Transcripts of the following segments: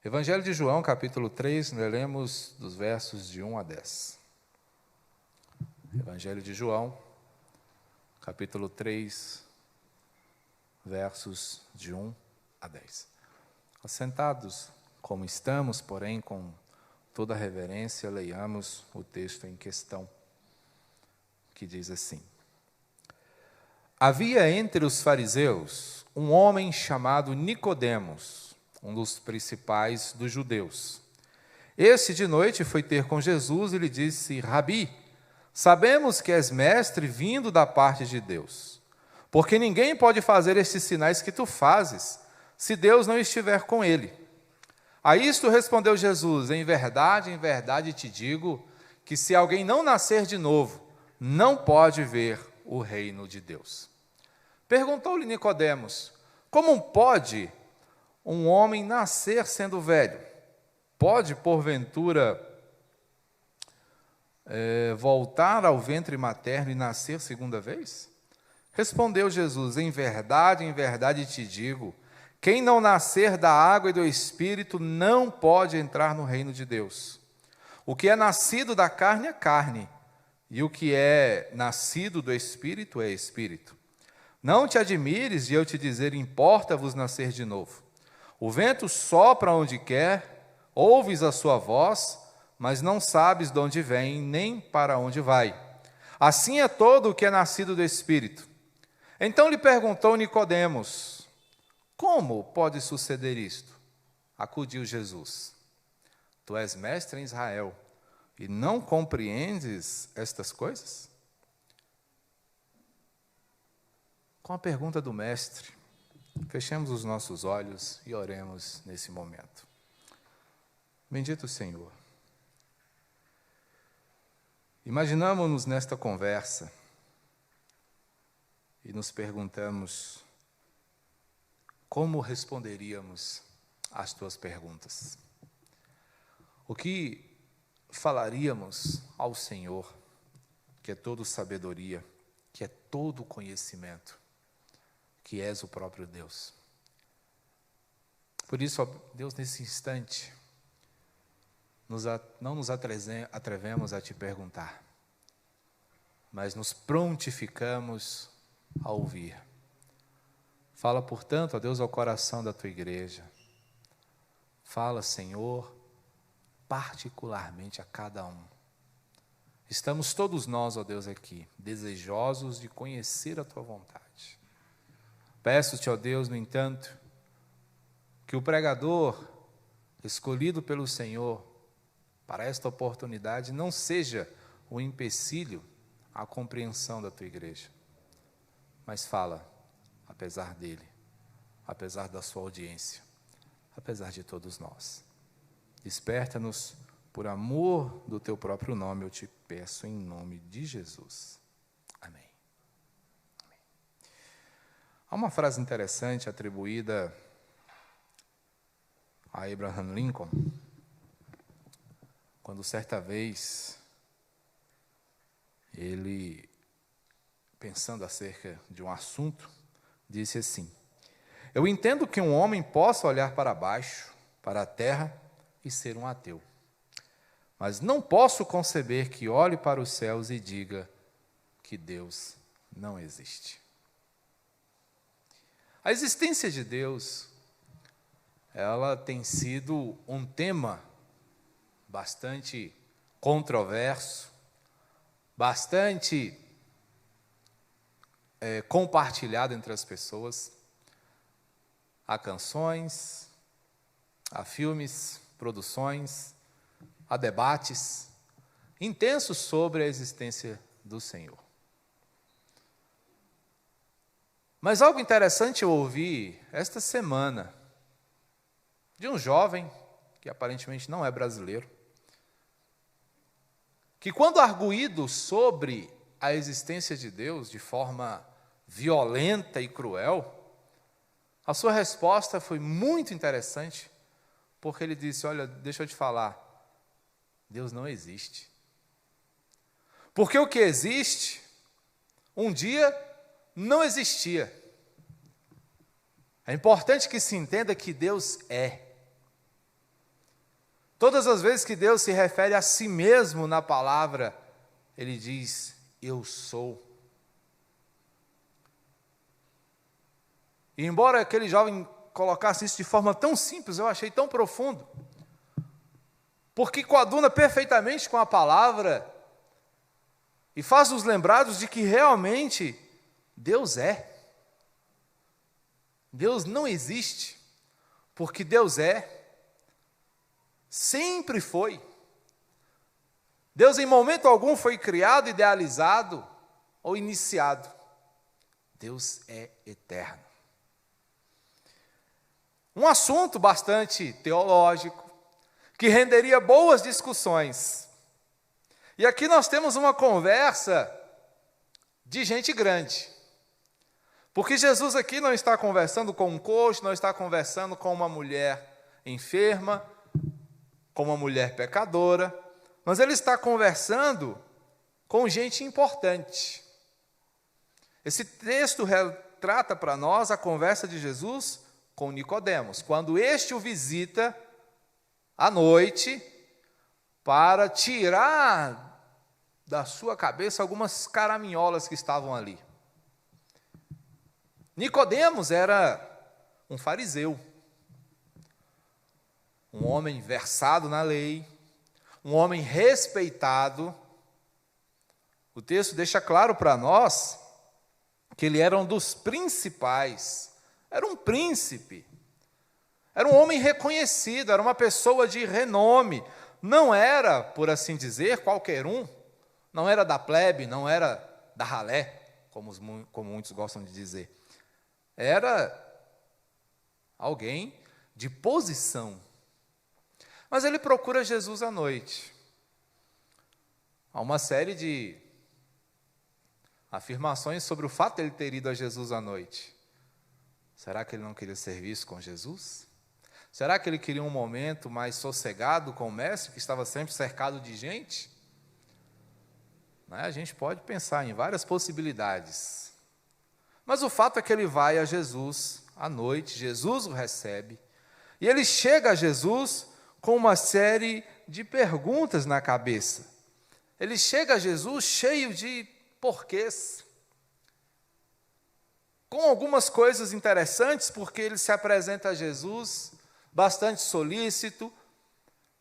Evangelho de João, capítulo 3, nós lemos dos versos de 1 a 10. Evangelho de João, capítulo 3, versos de 1 a 10. Assentados como estamos, porém com toda a reverência, leiamos o texto em questão, que diz assim: Havia entre os fariseus um homem chamado Nicodemos, um dos principais dos judeus. Este de noite foi ter com Jesus e lhe disse: Rabi, sabemos que és mestre vindo da parte de Deus, porque ninguém pode fazer estes sinais que tu fazes, se Deus não estiver com ele. A isto respondeu Jesus: em verdade te digo, que se alguém não nascer de novo, não pode ver o reino de Deus. Perguntou-lhe Nicodemos: como pode um homem nascer sendo velho? Pode, porventura, voltar ao ventre materno e nascer segunda vez? Respondeu Jesus: em verdade te digo, quem não nascer da água e do Espírito não pode entrar no reino de Deus. O que é nascido da carne é carne, e o que é nascido do Espírito é Espírito. Não te admires de eu te dizer: importa-vos nascer de novo. O vento sopra onde quer, ouves a sua voz, mas não sabes de onde vem, nem para onde vai. Assim é todo o que é nascido do Espírito. Então lhe perguntou Nicodemos: como pode suceder isto? Acudiu Jesus: tu és mestre em Israel, e não compreendes estas coisas? Com a pergunta do mestre, fechemos os nossos olhos e oremos nesse momento. Bendito Senhor, imaginamos-nos nesta conversa e nos perguntamos como responderíamos às tuas perguntas. O que falaríamos ao Senhor, que é todo sabedoria, que é todo conhecimento, que és o próprio Deus. Por isso, ó Deus, nesse instante, não nos atrevemos a te perguntar, mas nos prontificamos a ouvir. Fala, portanto, ó Deus, ao coração da tua igreja. Fala, Senhor, particularmente a cada um. Estamos todos nós, ó Deus, aqui, desejosos de conhecer a tua vontade. Peço-te, ó Deus, no entanto, que o pregador escolhido pelo Senhor para esta oportunidade não seja um empecilho à compreensão da tua igreja, mas fala, apesar dele, apesar da sua audiência, apesar de todos nós. Desperta-nos por amor do teu próprio nome, eu te peço em nome de Jesus. Amém. Há uma frase interessante atribuída a Abraham Lincoln, quando certa vez ele, pensando acerca de um assunto, disse assim: eu entendo que um homem possa olhar para baixo, para a terra, e ser um ateu, mas não posso conceber que olhe para os céus e diga que Deus não existe. A existência de Deus, ela tem sido um tema bastante controverso, bastante compartilhado entre as pessoas. Há canções, há filmes, produções, há debates intensos sobre a existência do Senhor. Mas algo interessante eu ouvi esta semana de um jovem, que aparentemente não é brasileiro, que quando arguído sobre a existência de Deus de forma violenta e cruel, a sua resposta foi muito interessante, porque ele disse: olha, deixa eu te falar, Deus não existe. Porque o que existe, um dia não existia. É importante que se entenda que Deus é. Todas as vezes que Deus se refere a si mesmo na palavra, Ele diz, eu sou. E embora aquele jovem colocasse isso de forma tão simples, eu achei tão profundo, porque coaduna perfeitamente com a palavra e faz-nos lembrados de que realmente Deus é. Deus não existe, porque Deus é, sempre foi. Deus em momento algum foi criado, idealizado ou iniciado. Deus é eterno. Um assunto bastante teológico, que renderia boas discussões. E aqui nós temos uma conversa de gente grande. Porque Jesus aqui não está conversando com um coxo, não está conversando com uma mulher enferma, com uma mulher pecadora, mas ele está conversando com gente importante. Esse texto retrata para nós a conversa de Jesus com Nicodemos, quando este o visita à noite para tirar da sua cabeça algumas caraminholas que estavam ali. Nicodemos era um fariseu, um homem versado na lei, um homem respeitado. O texto deixa claro para nós que ele era um dos principais, era um príncipe, era um homem reconhecido, era uma pessoa de renome, não era, por assim dizer, qualquer um, não era da plebe, não era da ralé, como muitos gostam de dizer. Era alguém de posição. Mas ele procura Jesus à noite. Há uma série de afirmações sobre o fato de ele ter ido a Jesus à noite. Será que ele não queria ser visto com Jesus? Será que ele queria um momento mais sossegado com o mestre, que estava sempre cercado de gente? A gente pode pensar em várias possibilidades. Mas o fato é que ele vai a Jesus à noite, Jesus o recebe, e ele chega a Jesus com uma série de perguntas na cabeça. Ele chega a Jesus cheio de porquês, com algumas coisas interessantes, porque ele se apresenta a Jesus bastante solícito.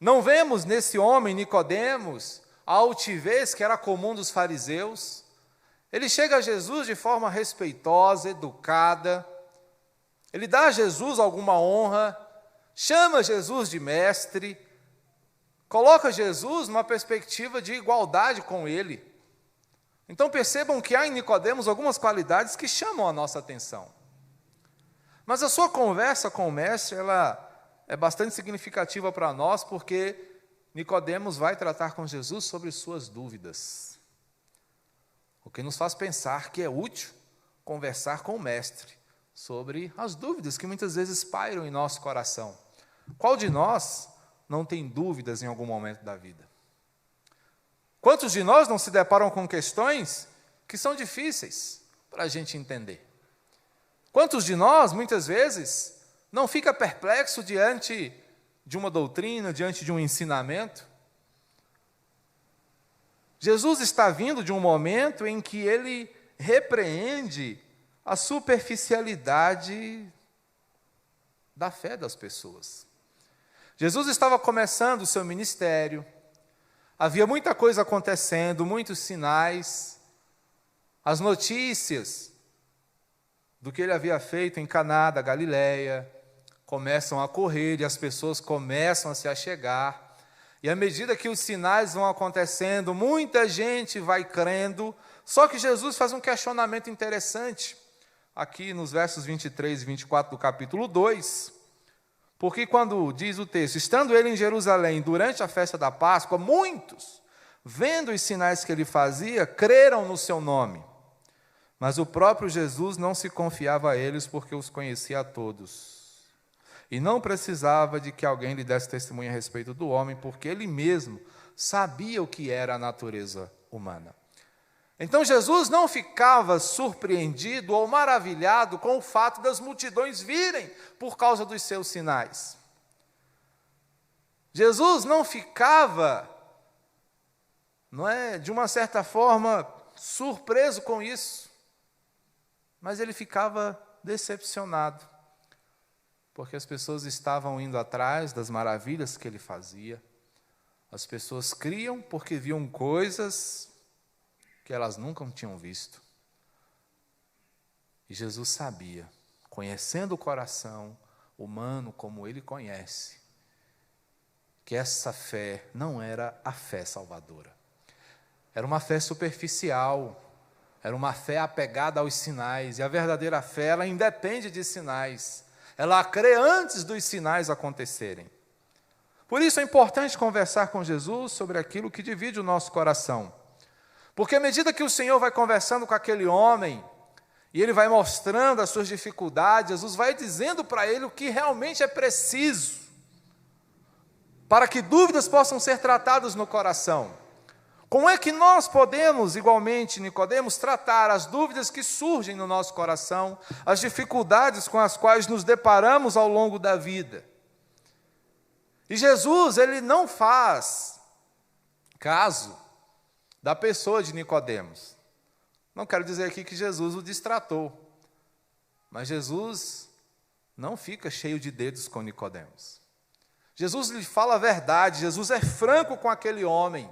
Não vemos nesse homem, Nicodemos, a altivez que era comum dos fariseus. Ele chega a Jesus de forma respeitosa, educada. Ele dá a Jesus alguma honra, chama Jesus de mestre, coloca Jesus numa perspectiva de igualdade com ele. Então percebam que há em Nicodemos algumas qualidades que chamam a nossa atenção. Mas a sua conversa com o mestre, ela é bastante significativa para nós, porque Nicodemos vai tratar com Jesus sobre suas dúvidas. O que nos faz pensar que é útil conversar com o mestre sobre as dúvidas que muitas vezes pairam em nosso coração. Qual de nós não tem dúvidas em algum momento da vida? Quantos de nós não se deparam com questões que são difíceis para a gente entender? Quantos de nós, muitas vezes, não fica perplexo diante de uma doutrina, diante de um ensinamento? Jesus está vindo de um momento em que ele repreende a superficialidade da fé das pessoas. Jesus estava começando o seu ministério, havia muita coisa acontecendo, muitos sinais, as notícias do que ele havia feito em Caná da Galileia começam a correr e as pessoas começam a se achegar. E à medida que os sinais vão acontecendo, muita gente vai crendo. Só que Jesus faz um questionamento interessante, aqui nos versos 23 e 24 do capítulo 2, porque quando diz o texto, estando ele em Jerusalém durante a festa da Páscoa, muitos, vendo os sinais que ele fazia, creram no seu nome. Mas o próprio Jesus não se confiava a eles, porque os conhecia a todos. E não precisava de que alguém lhe desse testemunho a respeito do homem, porque ele mesmo sabia o que era a natureza humana. Então Jesus não ficava surpreendido ou maravilhado com o fato das multidões virem por causa dos seus sinais. Jesus não ficava, não é, de uma certa forma, surpreso com isso, mas ele ficava decepcionado, porque as pessoas estavam indo atrás das maravilhas que ele fazia. As pessoas criam porque viam coisas que elas nunca tinham visto. E Jesus sabia, conhecendo o coração humano como ele conhece, que essa fé não era a fé salvadora. Era uma fé superficial, era uma fé apegada aos sinais, e a verdadeira fé, ela independe de sinais. Ela crê antes dos sinais acontecerem. Por isso é importante conversar com Jesus sobre aquilo que divide o nosso coração. Porque à medida que o Senhor vai conversando com aquele homem, e ele vai mostrando as suas dificuldades, Jesus vai dizendo para ele o que realmente é preciso, para que dúvidas possam ser tratadas no coração. Como é que nós podemos, igualmente, Nicodemos, tratar as dúvidas que surgem no nosso coração, as dificuldades com as quais nos deparamos ao longo da vida? E Jesus, ele não faz caso da pessoa de Nicodemos. Não quero dizer aqui que Jesus o distratou, mas Jesus não fica cheio de dedos com Nicodemos. Jesus lhe fala a verdade, Jesus é franco com aquele homem,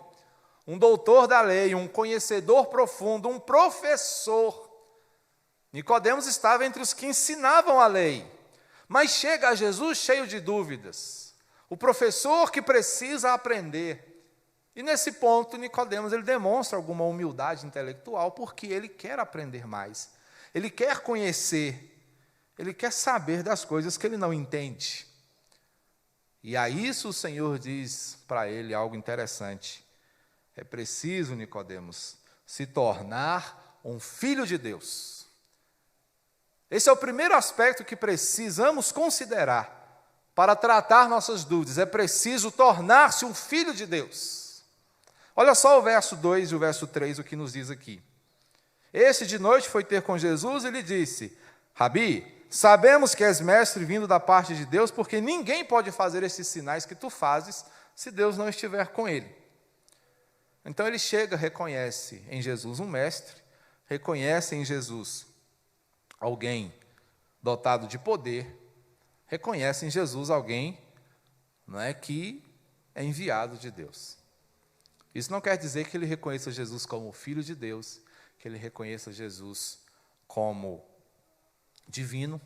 um doutor da lei, um conhecedor profundo, um professor. Nicodemos estava entre os que ensinavam a lei, mas chega a Jesus cheio de dúvidas. O professor que precisa aprender. E nesse ponto, Nicodemos, ele demonstra alguma humildade intelectual, porque ele quer aprender mais. Ele quer conhecer, ele quer saber das coisas que ele não entende. E a isso o Senhor diz para ele algo interessante. É preciso, Nicodemos, se tornar um filho de Deus. Esse é o primeiro aspecto que precisamos considerar para tratar nossas dúvidas. É preciso tornar-se um filho de Deus. Olha só o verso 2 e o verso 3, o que nos diz aqui. Este de noite foi ter com Jesus e lhe disse: Rabi, sabemos que és mestre vindo da parte de Deus, porque ninguém pode fazer esses sinais que tu fazes se Deus não estiver com ele. Então ele chega, reconhece em Jesus um mestre, reconhece em Jesus alguém dotado de poder, reconhece em Jesus alguém, não é, que é enviado de Deus. Isso não quer dizer que ele reconheça Jesus como filho de Deus, que ele reconheça Jesus como divino,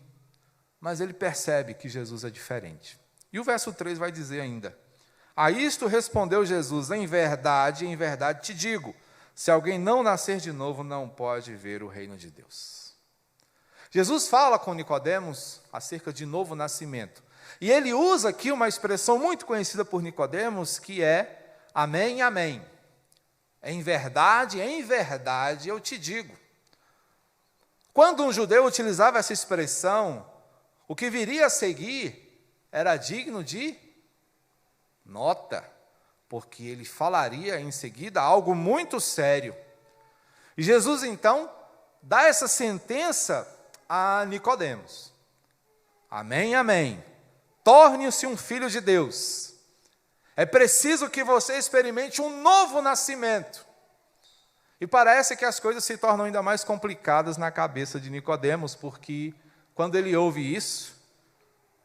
mas ele percebe que Jesus é diferente. E o verso 3 vai dizer ainda: a isto respondeu Jesus: em verdade te digo, se alguém não nascer de novo, não pode ver o reino de Deus. Jesus fala com Nicodemos acerca de novo nascimento. E ele usa aqui uma expressão muito conhecida por Nicodemos, que é amém, amém. Em verdade eu te digo. Quando um judeu utilizava essa expressão, o que viria a seguir era digno de nota, porque ele falaria em seguida algo muito sério. E Jesus, então, dá essa sentença a Nicodemos: amém, amém. Torne-se um filho de Deus. É preciso que você experimente um novo nascimento. E parece que as coisas se tornam ainda mais complicadas na cabeça de Nicodemos, porque quando ele ouve isso,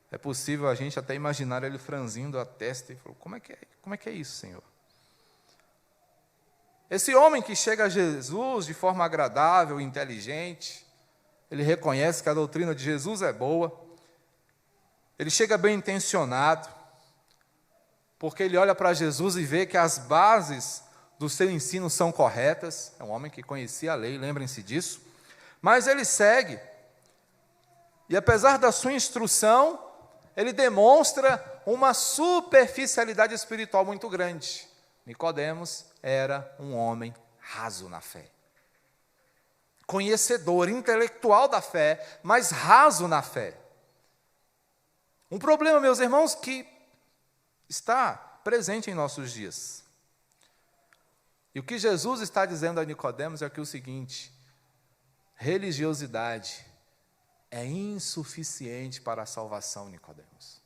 é possível a gente até imaginar ele franzindo a testa e falou: como é que é isso, Senhor? Esse homem que chega a Jesus de forma agradável e inteligente, ele reconhece que a doutrina de Jesus é boa, ele chega bem intencionado, porque ele olha para Jesus e vê que as bases do seu ensino são corretas. É um homem que conhecia a lei, lembrem-se disso. Mas ele segue, e apesar da sua instrução, ele demonstra uma superficialidade espiritual muito grande. Nicodemos era um homem raso na fé. Conhecedor, intelectual da fé, mas raso na fé. Um problema, meus irmãos, que está presente em nossos dias. E o que Jesus está dizendo a Nicodemos é o seguinte: religiosidade é insuficiente para a salvação, Nicodemos.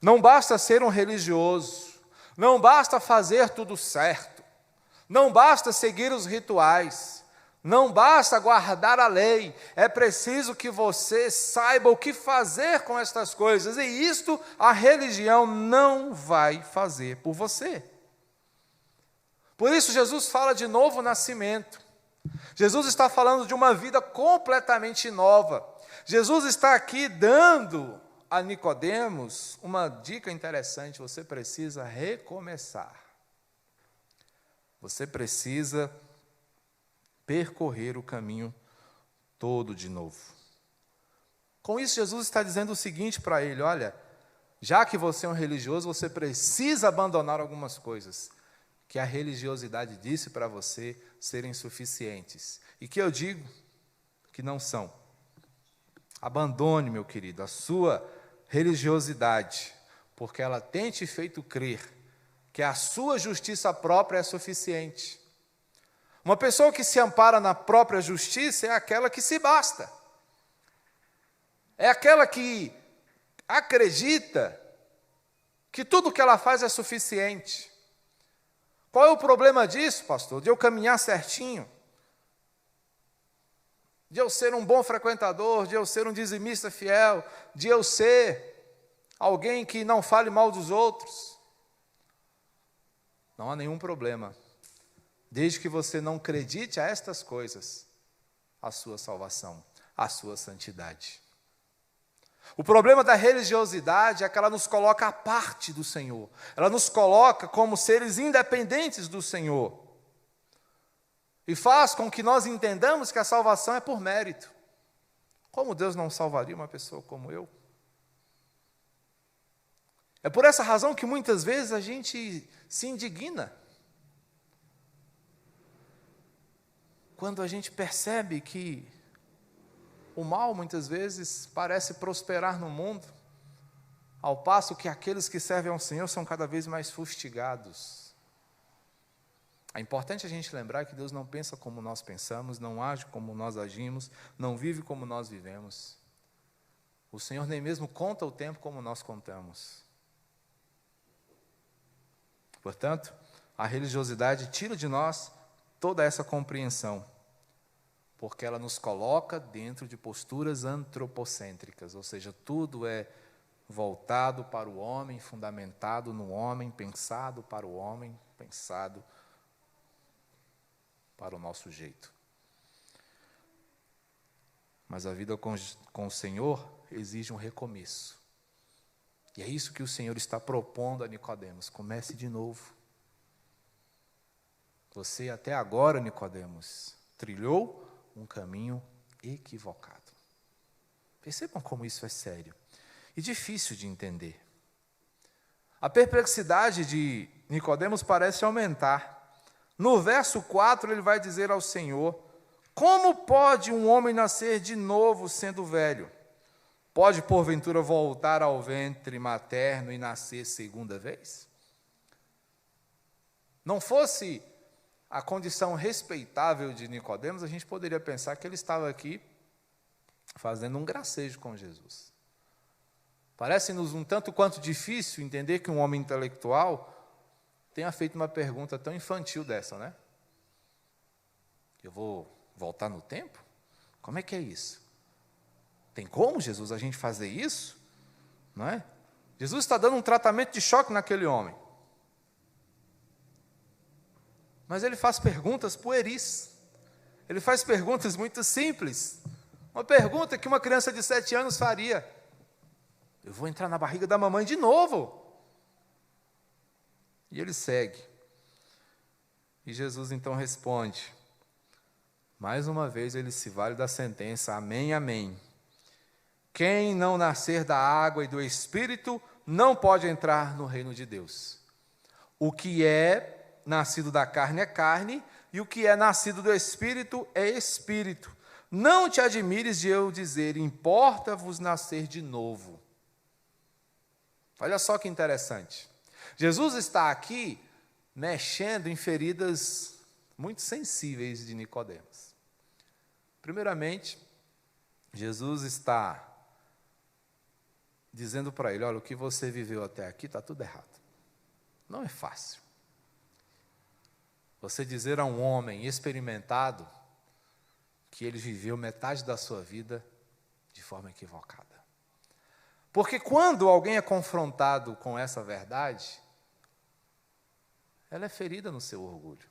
Não basta ser um religioso, não basta fazer tudo certo, não basta seguir os rituais, não basta guardar a lei, é preciso que você saiba o que fazer com estas coisas, e isto a religião não vai fazer por você. Por isso Jesus fala de novo nascimento. Jesus está falando de uma vida completamente nova. Jesus está aqui dando a Nicodemos uma dica interessante: você precisa recomeçar. Você precisa percorrer o caminho todo de novo. Com isso, Jesus está dizendo o seguinte para ele: olha, já que você é um religioso, você precisa abandonar algumas coisas que a religiosidade disse para você serem suficientes, e que eu digo que não são. Abandone, meu querido, a sua religiosidade, porque ela tem te feito crer que a sua justiça própria é suficiente. Uma pessoa que se ampara na própria justiça é aquela que se basta. É aquela que acredita que tudo que ela faz é suficiente. Qual é o problema disso, pastor? De eu caminhar certinho, de eu ser um bom frequentador, de eu ser um dizimista fiel, de eu ser alguém que não fale mal dos outros. Não há nenhum problema, desde que você não acredite a estas coisas, a sua salvação, a sua santidade. O problema da religiosidade é que ela nos coloca à parte do Senhor. Ela nos coloca como seres independentes do Senhor. E faz com que nós entendamos que a salvação é por mérito. Como Deus não salvaria uma pessoa como eu? É por essa razão que muitas vezes a gente se indigna quando a gente percebe que o mal, muitas vezes, parece prosperar no mundo, ao passo que aqueles que servem ao Senhor são cada vez mais fustigados. É importante a gente lembrar que Deus não pensa como nós pensamos, não age como nós agimos, não vive como nós vivemos. O Senhor nem mesmo conta o tempo como nós contamos. Portanto, a religiosidade tira de nós toda essa compreensão, porque ela nos coloca dentro de posturas antropocêntricas, ou seja, tudo é voltado para o homem, fundamentado no homem, pensado para o homem, pensado para o nosso jeito. Mas a vida com o Senhor exige um recomeço. E é isso que o Senhor está propondo a Nicodemos: comece de novo. Você até agora, Nicodemos, trilhou um caminho equivocado. Percebam como isso é sério e difícil de entender. A perplexidade de Nicodemos parece aumentar. No verso 4, ele vai dizer ao Senhor: como pode um homem nascer de novo sendo velho? Pode, porventura, voltar ao ventre materno e nascer segunda vez? Não fosse a condição respeitável de Nicodemos, a gente poderia pensar que ele estava aqui fazendo um gracejo com Jesus. Parece-nos um tanto quanto difícil entender que um homem intelectual tenha feito uma pergunta tão infantil dessa, né? Eu vou voltar no tempo? Como é que é isso? Tem como, Jesus, a gente fazer isso? Não é? Jesus está dando um tratamento de choque naquele homem. Mas ele faz perguntas pueris. Ele faz perguntas muito simples. Uma pergunta que uma criança de 7 anos faria: eu vou entrar na barriga da mamãe de novo? E ele segue. E Jesus então responde. Mais uma vez ele se vale da sentença: amém, amém. Quem não nascer da água e do Espírito não pode entrar no reino de Deus. O que é nascido da carne é carne, e o que é nascido do Espírito é Espírito. Não te admires de eu dizer: importa-vos nascer de novo. Olha só que interessante. Jesus está aqui mexendo em feridas muito sensíveis de Nicodemos. Primeiramente, Jesus está dizendo para ele: olha, o que você viveu até aqui está tudo errado. Não é fácil. Você dizer a um homem experimentado que ele viveu metade da sua vida de forma equivocada. Porque quando alguém é confrontado com essa verdade, ela é ferida no seu orgulho.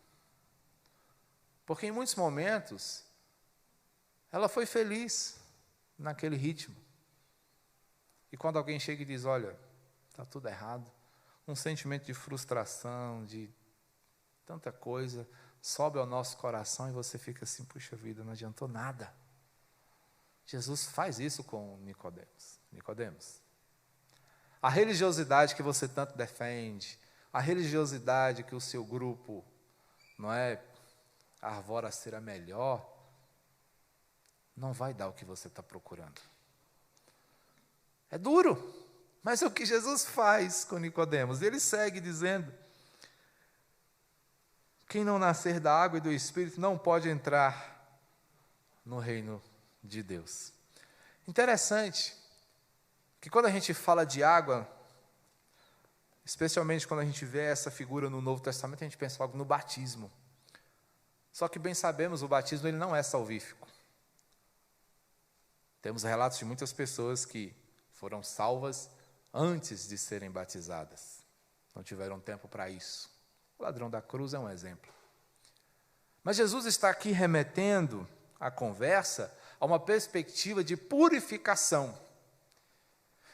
Porque em muitos momentos, ela foi feliz naquele ritmo. E quando alguém chega e diz: olha, está tudo errado, um sentimento de frustração, de tanta coisa, sobe ao nosso coração e você fica assim: puxa vida, não adiantou nada. Jesus faz isso com Nicodemos. Nicodemos, a religiosidade que você tanto defende, a religiosidade que o seu grupo, não é, arvora ser a melhor, não vai dar o que você está procurando. É duro, mas é o que Jesus faz com Nicodemos. Ele segue dizendo: quem não nascer da água e do Espírito não pode entrar no reino de Deus. Interessante que quando a gente fala de água, especialmente quando a gente vê essa figura no Novo Testamento, a gente pensa logo no batismo. Só que bem sabemos, o batismo ele não é salvífico. Temos relatos de muitas pessoas que foram salvas antes de serem batizadas. Não tiveram tempo para isso. O ladrão da cruz é um exemplo. Mas Jesus está aqui remetendo a conversa a uma perspectiva de purificação.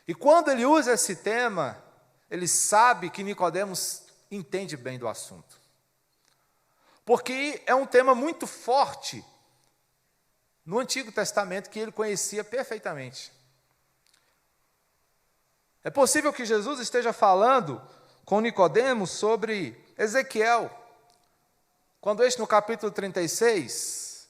E quando ele usa esse tema, ele sabe que Nicodemos entende bem do assunto. Porque é um tema muito forte no Antigo Testamento que ele conhecia perfeitamente. É possível que Jesus esteja falando com Nicodemos sobre Ezequiel, quando este no capítulo 36,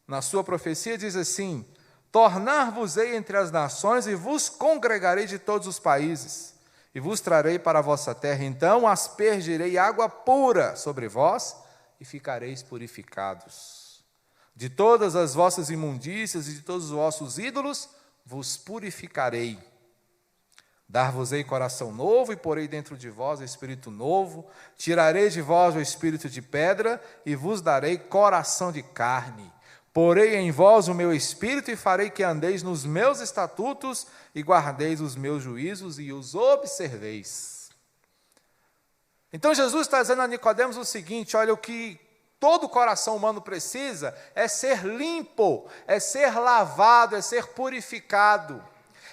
na sua profecia, diz assim: tornar-vos-ei entre as nações e vos congregarei de todos os países, e vos trarei para a vossa terra, então aspergirei água pura sobre vós, e ficareis purificados. De todas as vossas imundícias e de todos os vossos ídolos, vos purificarei. Dar-vos-ei coração novo, e porei dentro de vós espírito novo, tirarei de vós o espírito de pedra, e vos darei coração de carne. Porei em vós o meu espírito, e farei que andeis nos meus estatutos, e guardeis os meus juízos, e os observeis. Então Jesus está dizendo a Nicodemos o seguinte: olha, o que todo coração humano precisa é ser limpo, é ser lavado, é ser purificado.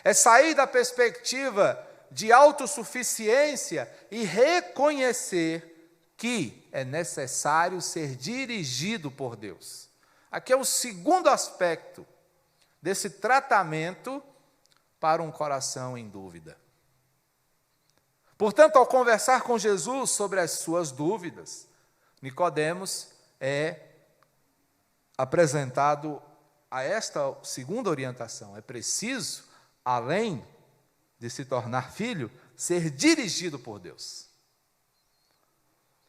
É sair da perspectiva de autossuficiência e reconhecer que é necessário ser dirigido por Deus. Aqui é o segundo aspecto desse tratamento para um coração em dúvida. Portanto, ao conversar com Jesus sobre as suas dúvidas, Nicodemos é apresentado a esta segunda orientação. É preciso, além de se tornar filho, ser dirigido por Deus.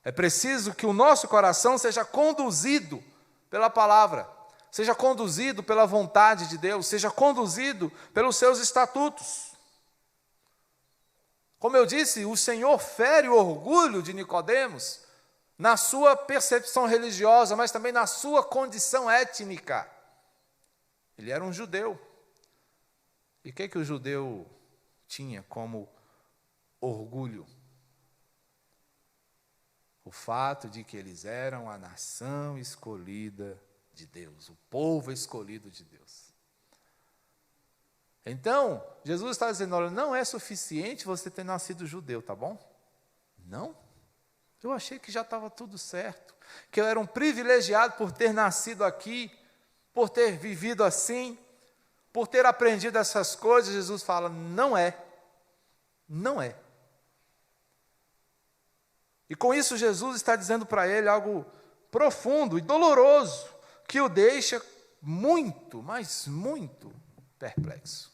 É preciso que o nosso coração seja conduzido pela palavra, seja conduzido pela vontade de Deus, seja conduzido pelos seus estatutos. Como eu disse, o Senhor fere o orgulho de Nicodemos na sua percepção religiosa, mas também na sua condição étnica. Ele era um judeu. E o que o judeu tinha como orgulho? O fato de que eles eram a nação escolhida de Deus, o povo escolhido de Deus. Então, Jesus está dizendo: olha, não é suficiente você ter nascido judeu, tá bom? Não? Eu achei que já estava tudo certo, que eu era um privilegiado por ter nascido aqui, por ter vivido assim, por ter aprendido essas coisas. Jesus fala: não é, não é. E com isso Jesus está dizendo para ele algo profundo e doloroso, que o deixa muito, mas muito perplexo.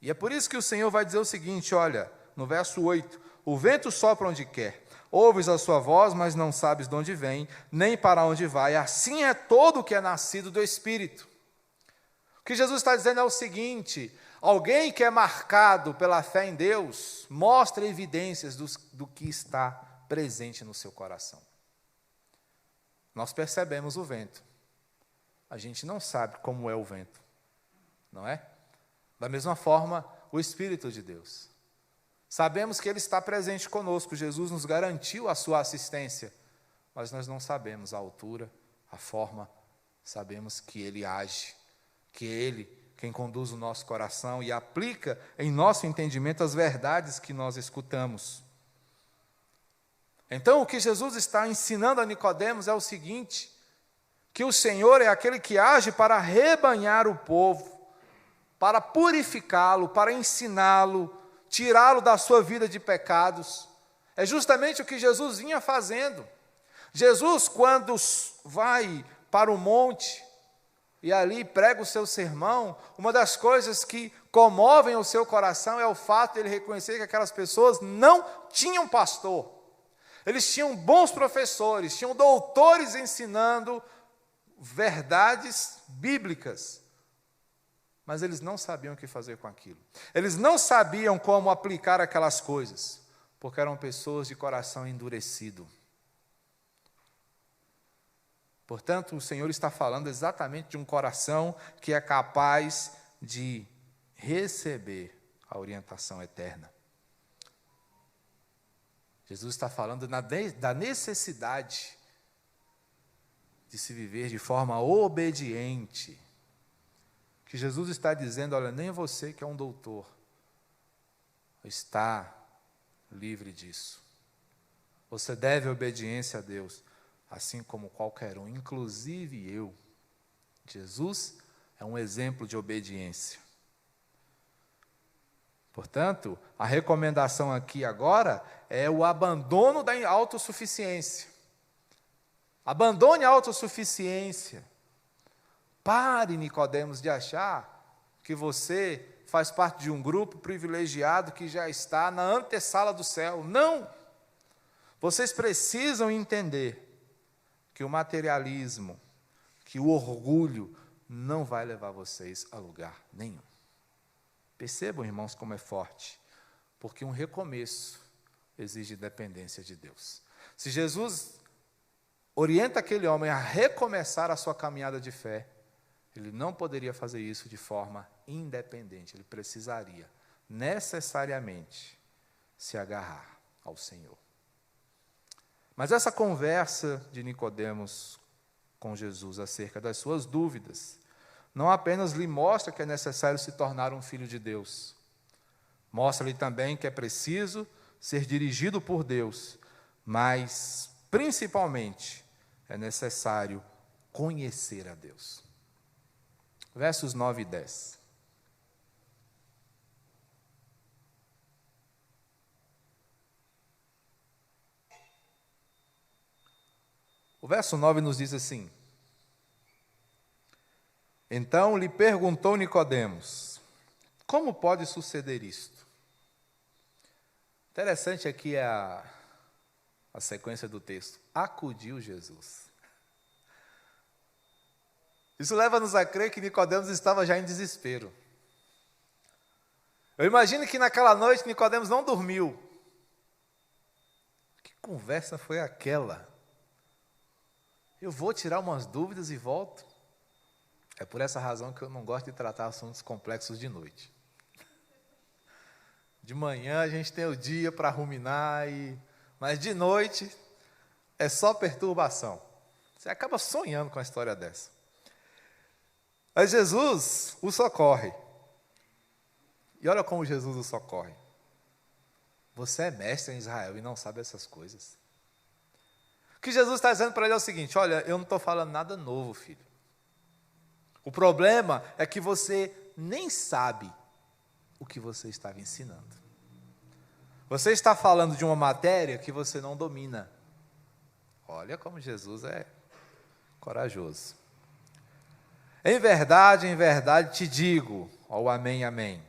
E é por isso que o Senhor vai dizer o seguinte, olha, no verso 8, o vento sopra onde quer, ouves a sua voz, mas não sabes de onde vem, nem para onde vai, assim é todo o que é nascido do Espírito. O que Jesus está dizendo é o seguinte: Alguém que é marcado pela fé em Deus, mostra evidências do que está presente no seu coração. Nós percebemos o vento. A gente não sabe como é o vento, não é? Da mesma forma, o Espírito de Deus. Sabemos que Ele está presente conosco, Jesus nos garantiu a sua assistência, mas nós não sabemos a altura, a forma, sabemos que Ele age, que é Ele quem conduz o nosso coração e aplica em nosso entendimento as verdades que nós escutamos. Então, o que Jesus está ensinando a Nicodemos é o seguinte, que o Senhor é aquele que age para rebanhar o povo, para purificá-lo, para ensiná-lo, tirá-lo da sua vida de pecados. É justamente o que Jesus vinha fazendo. Jesus, quando vai para o monte e ali prega o seu sermão, uma das coisas que comovem o seu coração é o fato de ele reconhecer que aquelas pessoas não tinham pastor. Eles tinham bons professores, tinham doutores ensinando verdades bíblicas, mas eles não sabiam o que fazer com aquilo. Eles não sabiam como aplicar aquelas coisas, porque eram pessoas de coração endurecido. Portanto, o Senhor está falando exatamente de um coração que é capaz de receber a orientação eterna. Jesus está falando da necessidade de se viver de forma obediente. Que Jesus está dizendo, olha, nem você que é um doutor está livre disso. Você deve obediência a Deus, assim como qualquer um, inclusive eu. Jesus é um exemplo de obediência. Portanto, a recomendação aqui agora é o abandono da autossuficiência. Abandone a autossuficiência. Pare, Nicodemos, de achar que você faz parte de um grupo privilegiado que já está na antessala do céu. Não! Vocês precisam entender que o materialismo, que o orgulho não vai levar vocês a lugar nenhum. Percebam, irmãos, como é forte, porque um recomeço exige dependência de Deus. Se Jesus orienta aquele homem a recomeçar a sua caminhada de fé, ele não poderia fazer isso de forma independente, ele precisaria necessariamente se agarrar ao Senhor. Mas essa conversa de Nicodemos com Jesus acerca das suas dúvidas, não apenas lhe mostra que é necessário se tornar um filho de Deus, mostra-lhe também que é preciso ser dirigido por Deus, mas, principalmente, é necessário conhecer a Deus. Versos 9 e 10. O verso 9 nos diz assim: Então lhe perguntou Nicodemos, como pode suceder isto? Interessante aqui a sequência do texto. Acudiu Jesus. Isso leva-nos a crer que Nicodemos estava já em desespero. Eu imagino que naquela noite Nicodemos não dormiu. Que conversa foi aquela? Eu vou tirar umas dúvidas e volto. É por essa razão que eu não gosto de tratar assuntos complexos de noite. De manhã a gente tem o dia para ruminar, mas de noite é só perturbação. Você acaba sonhando com a história dessa. Mas Jesus o socorre. E olha como Jesus o socorre. Você é mestre em Israel e não sabe essas coisas. O que Jesus está dizendo para ele é o seguinte: olha, eu não estou falando nada novo, filho. O problema é que você nem sabe o que você estava ensinando. Você está falando de uma matéria que você não domina. Olha como Jesus é corajoso. Em verdade te digo, ó amém, amém.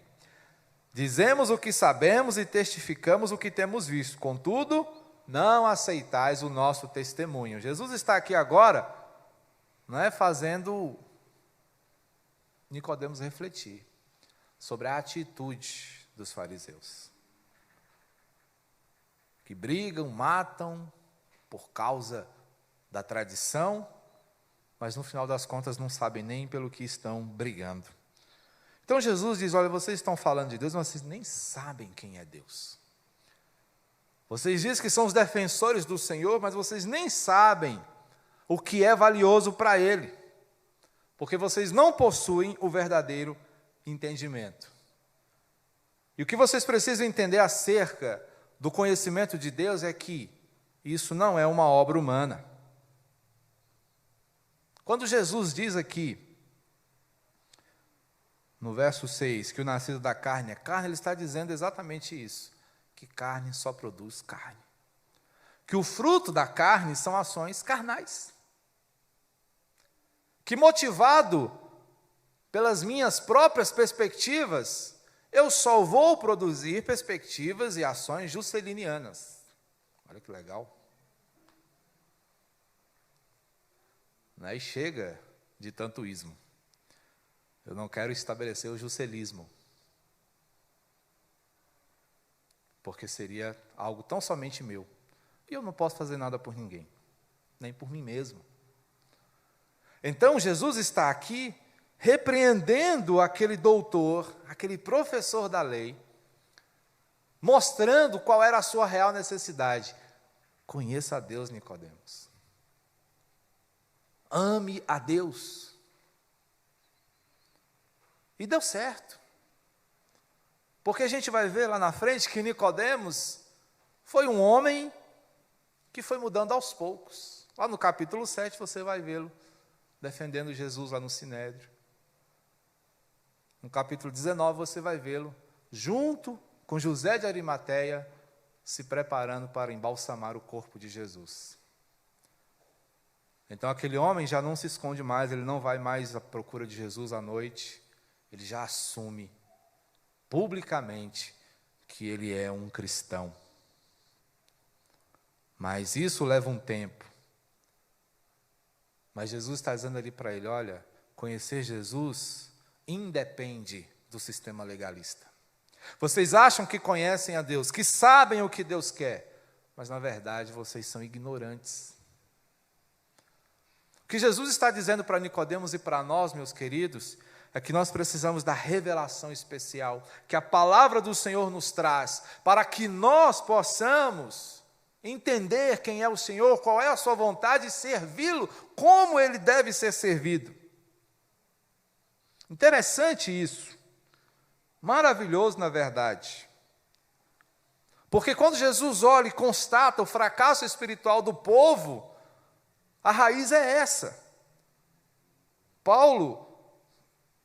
Dizemos o que sabemos e testificamos o que temos visto, contudo, não aceitais o nosso testemunho. Jesus está aqui agora, não é, fazendo Nicodemos refletir. sobre a atitude dos fariseus, que brigam, matam por causa da tradição, mas no final das contas não sabem nem pelo que estão brigando. Então Jesus diz: olha, vocês estão falando de Deus, mas vocês nem sabem quem é Deus. Vocês dizem que são os defensores do Senhor, mas vocês nem sabem o que é valioso para Ele, porque vocês não possuem o verdadeiro entendimento. E o que vocês precisam entender acerca do conhecimento de Deus é que isso não é uma obra humana. Quando Jesus diz aqui, no verso 6, que o nascido da carne é carne, ele está dizendo exatamente isso, que carne só produz carne. Que o fruto da carne são ações carnais. Que motivado pelas minhas próprias perspectivas, eu só vou produzir perspectivas e ações juscelinianas. Olha que legal. Aí chega de tanto ismo. Eu não quero estabelecer o juscelismo, porque seria algo tão somente meu. E eu não posso fazer nada por ninguém, nem por mim mesmo. Então Jesus está aqui repreendendo aquele doutor, aquele professor da lei, mostrando qual era a sua real necessidade. Conheça a Deus, Nicodemos. Ame a Deus. E deu certo. Porque a gente vai ver lá na frente que Nicodemos foi um homem que foi mudando aos poucos. Lá no capítulo 7 você vai vê-lo defendendo Jesus lá no Sinédrio. No capítulo 19 você vai vê-lo junto com José de Arimateia se preparando para embalsamar o corpo de Jesus. Então aquele homem já não se esconde mais, ele não vai mais à procura de Jesus à noite, ele já assume publicamente que ele é um cristão. Mas isso leva um tempo. Mas Jesus está dizendo ali para ele: olha, conhecer Jesus independe do sistema legalista. Vocês acham que conhecem a Deus, que sabem o que Deus quer, mas na verdade vocês são ignorantes. O que Jesus está dizendo para Nicodemos e para nós, meus queridos, é que nós precisamos da revelação especial que a palavra do Senhor nos traz, para que nós possamos entender quem é o Senhor, qual é a sua vontade e servi-lo como ele deve ser servido. Interessante isso, maravilhoso na verdade, porque quando Jesus olha e constata o fracasso espiritual do povo, a raiz é essa. Paulo,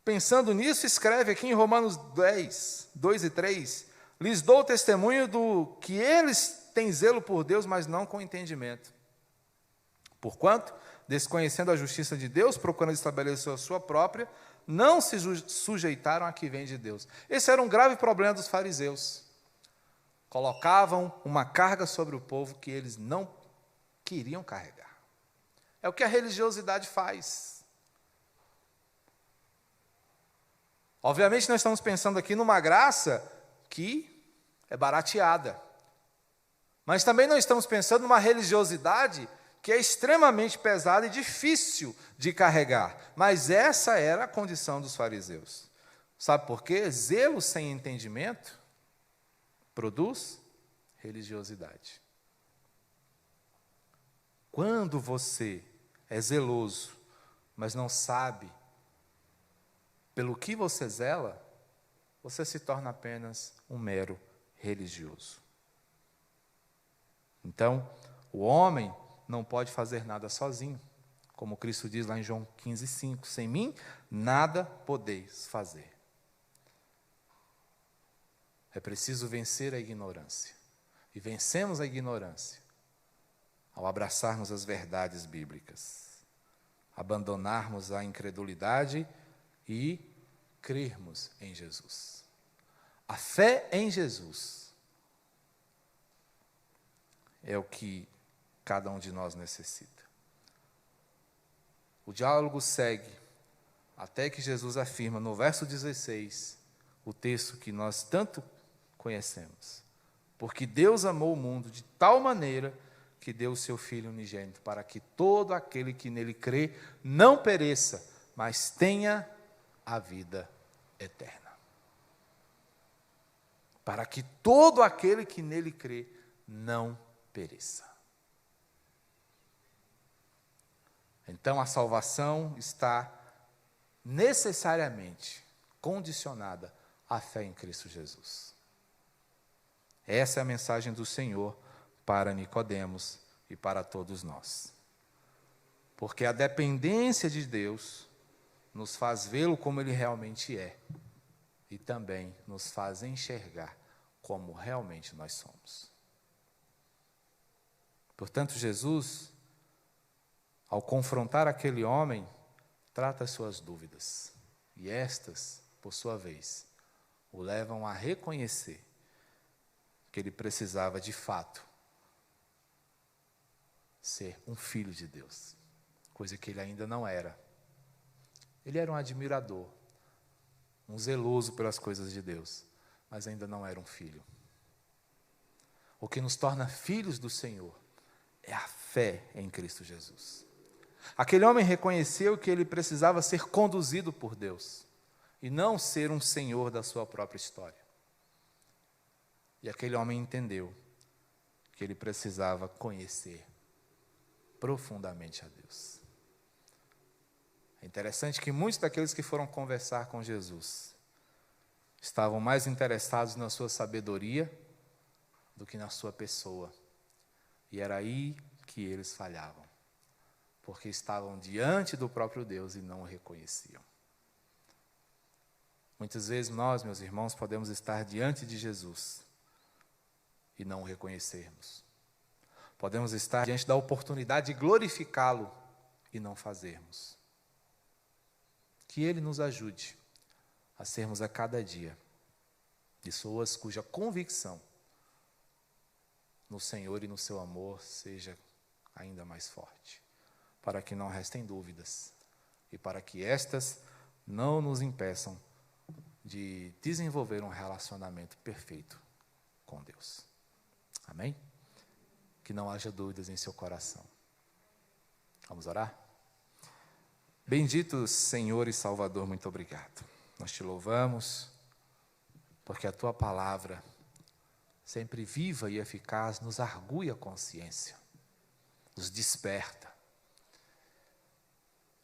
pensando nisso, escreve aqui em Romanos 10, 2 e 3, lhes dou testemunho do que eles têm zelo por Deus, mas não com entendimento. Porquanto, desconhecendo a justiça de Deus, procurando estabelecer a sua própria, não se sujeitaram a que vem de Deus. Esse era um grave problema dos fariseus. Colocavam uma carga sobre o povo que eles não queriam carregar. É o que a religiosidade faz. Obviamente nós estamos pensando aqui numa graça que é barateada. Mas também não estamos pensando numa religiosidade que é extremamente pesada e difícil de carregar. Mas essa era a condição dos fariseus. Sabe por quê? Zelo sem entendimento produz religiosidade. Quando você é zeloso, mas não sabe pelo que você zela, você se torna apenas um mero religioso. Então, o homem não pode fazer nada sozinho. Como Cristo diz lá em João 15:5, sem mim, nada podeis fazer. É preciso vencer a ignorância. E vencemos a ignorância ao abraçarmos as verdades bíblicas, abandonarmos a incredulidade e crermos em Jesus. A fé em Jesus é o que cada um de nós necessita. O diálogo segue até que Jesus afirma no verso 16 o texto que nós tanto conhecemos. Porque Deus amou o mundo de tal maneira que deu o seu Filho unigênito, para que todo aquele que nele crê não pereça, mas tenha a vida eterna. Para que todo aquele que nele crê não pereça. Então a salvação está necessariamente condicionada à fé em Cristo Jesus. Essa é a mensagem do Senhor para Nicodemos e para todos nós. Porque a dependência de Deus nos faz vê-lo como ele realmente é e também nos faz enxergar como realmente nós somos. Portanto, Jesus, ao confrontar aquele homem, trata as suas dúvidas. E estas, por sua vez, o levam a reconhecer que ele precisava, de fato, ser um filho de Deus, coisa que ele ainda não era. Ele era um admirador, um zeloso pelas coisas de Deus, mas ainda não era um filho. O que nos torna filhos do Senhor é a fé em Cristo Jesus. Aquele homem reconheceu que ele precisava ser conduzido por Deus e não ser um senhor da sua própria história. E aquele homem entendeu que ele precisava conhecer profundamente a Deus. É interessante que muitos daqueles que foram conversar com Jesus estavam mais interessados na sua sabedoria do que na sua pessoa. E era aí que eles falhavam, porque estavam diante do próprio Deus e não o reconheciam. Muitas vezes nós, meus irmãos, podemos estar diante de Jesus e não o reconhecermos. Podemos estar diante da oportunidade de glorificá-lo e não fazermos. Que Ele nos ajude a sermos a cada dia pessoas cuja convicção no Senhor e no seu amor seja ainda mais forte, para que não restem dúvidas e para que estas não nos impeçam de desenvolver um relacionamento perfeito com Deus. Amém? Que não haja dúvidas em seu coração. Vamos orar? Bendito Senhor e Salvador, muito obrigado. Nós te louvamos, porque a tua palavra, sempre viva e eficaz, nos argui a consciência, nos desperta.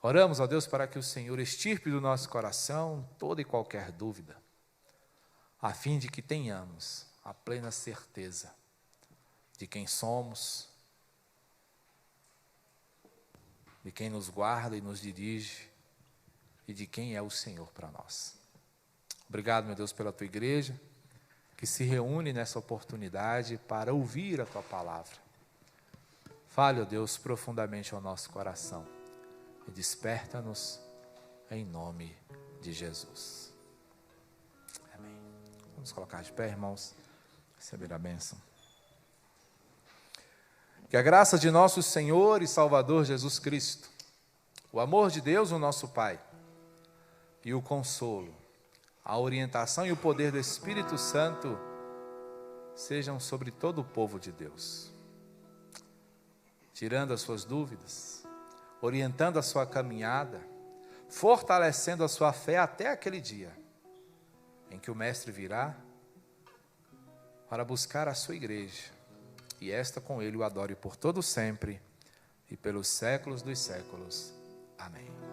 Oramos, ó Deus, para que o Senhor extirpe do nosso coração toda e qualquer dúvida, a fim de que tenhamos a plena certeza de quem somos, de quem nos guarda e nos dirige, e de quem é o Senhor para nós. Obrigado, meu Deus, pela tua igreja, que se reúne nessa oportunidade para ouvir a tua palavra. Fale, ó Deus, profundamente ao nosso coração e desperta-nos em nome de Jesus. Amém. Vamos colocar de pé, irmãos, receber a bênção. Que a graça de nosso Senhor e Salvador Jesus Cristo, o amor de Deus, o nosso Pai, e o consolo, a orientação e o poder do Espírito Santo sejam sobre todo o povo de Deus, tirando as suas dúvidas, orientando a sua caminhada, fortalecendo a sua fé até aquele dia em que o Mestre virá para buscar a sua igreja, e esta com ele o adore por todo sempre e pelos séculos dos séculos. Amém.